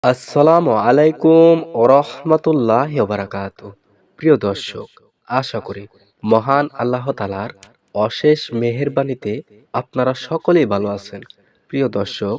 আসসালামু আলাইকুম ওরহমতুল্লাহ বারাকাতু। প্রিয় দর্শক, আশা করি মহান আল্লাহ তালার অশেষ মেহেরবানিতে আপনারা সকলেই ভালো আছেন। প্রিয় দর্শক,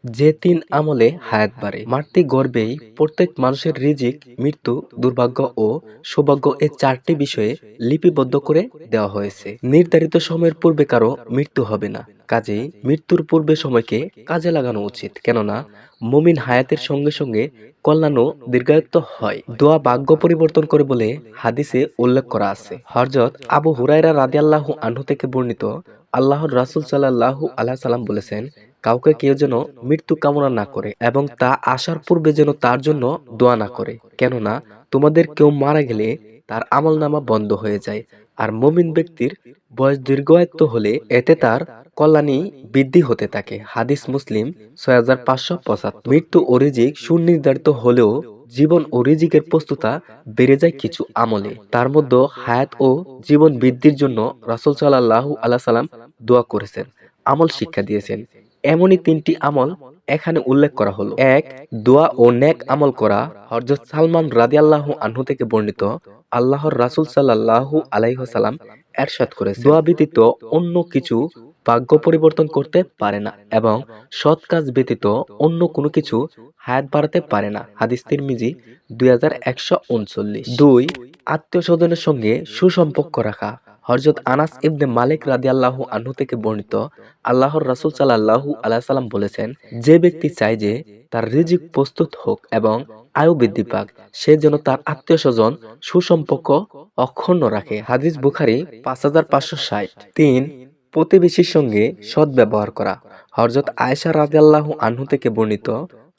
যে তিন আমলে হায়াত বাড়ে মাতৃ গর্ভেই প্রত্যেক মানুষের রিজিক, মৃত্যু, দুর্ভাগ্য ও সৌভাগ্য এই চারটি বিষয়ে লিপিবদ্ধ করে দেওয়া হয়েছে। নির্ধারিত সময়ের পূর্বে কারো মৃত্যু হবে না, কাজেই মৃত্যুর পূর্বে সময়কে কাজে লাগানো উচিত। কেননা মুমিন হায়াতের সঙ্গে সঙ্গে কল্যাণ ও দীর্ঘায়িত হয়। দোয়া ভাগ্য পরিবর্তন করে বলে হাদিসে উল্লেখ করা আছে। হযরত আবু হুরায়রা রাদিয়াল্লাহু আনহু থেকে বর্ণিত, আল্লাহর রাসূল সাল্লাল্লাহু আলাইহি সাল্লাম বলেছেন, কাউকে কেউ যেন মৃত্যু কামনা না করে এবং তা আসার পূর্বে যেন তার জন্য দোয়া না করে। কেননা তোমাদের কেউ মারা গেলে তার আমলনামা বন্ধ হয়ে যায়, আর মুমিন ব্যক্তির বয়স দীর্ঘায়িত হলে এতে তার কল্যাণী বৃদ্ধি হতে থাকে। হাদিস মুসলিম 6575। মৃত্যু ও রিজিক সুনির্ধারিত হলেও জীবন ও রিজিকের প্রস্তুতা বেড়ে যায় কিছু আমলে। তার মধ্যে হায়াত ও জীবন বৃদ্ধির জন্য রাসূল সাল্লাল্লাহু আলাইহি সাল্লাম দোয়া করেছেন, আমল শিক্ষা দিয়েছেন। এমনই তিনটি আমল এখানে উল্লেখ করা হলো। এক, দোয়া ও নেক আমল করা। হযরত সালমান রাদিয়াল্লাহু আনহু থেকে বর্ণিত, আল্লাহর রাসূল সাল্লাল্লাহু আলাইহি ওয়াসাল্লাম এরশাদ করেছেন, দোয়া ব্যতীত অন্য কিছু ভাগ্য পরিবর্তন করতে পারে না এবং সৎ কাজ ব্যতীত অন্য কোনো কিছু হায়াত বাড়াতে পারে না। হাদিস তিরমিজি 2139। দুই, আত্মীয় স্বজনের সঙ্গে সুসম্পর্ক রাখা। হযরত আনাস ইবনে মালিক রাদিয়াল্লাহু আনহু থেকে বর্ণিত, আল্লাহর রাসূল সাল্লাল্লাহু আলাইহি সাল্লাম বলেছেন, যে ব্যক্তি চায় যে তার রিজিক প্রস্তুত হোক এবং আয়ু বৃদ্ধি পাক, সে যেন তার আত্মীয় স্বজন সুসম্পর্ক অক্ষুণ্ণ রাখে। হাদিস বুখারী 5560। তিন, প্রতিবেশীর সঙ্গে সদ্ব্যবহার করা। হযরত আয়েশা রাদিয়াল্লাহু আনহু থেকে বর্ণিত,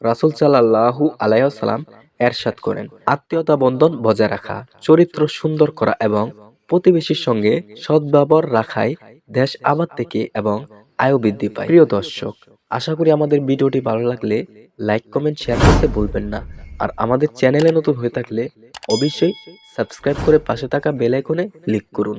রাসূল সাল্লাল্লাহু আলাইহি ওয়াসাল্লাম এরশাদ করেন, আত্মীয়তা বন্ধন বজায় রাখা, চরিত্র সুন্দর করা এবং প্রতিবেশীর সঙ্গে সদ্ব্যবহার রাখাই দেশ আবাদ থেকে এবং আয়ু বৃদ্ধি পায়। প্রিয় দর্শক, আশা করি আমাদের ভিডিওটি ভালো লাগলে লাইক, কমেন্ট, শেয়ার করতে ভুলবেন না। আর আমাদের চ্যানেলে নতুন হয়ে থাকলে অবশ্যই সাবস্ক্রাইব করে পাশে থাকা বেল আইকনে ক্লিক করুন।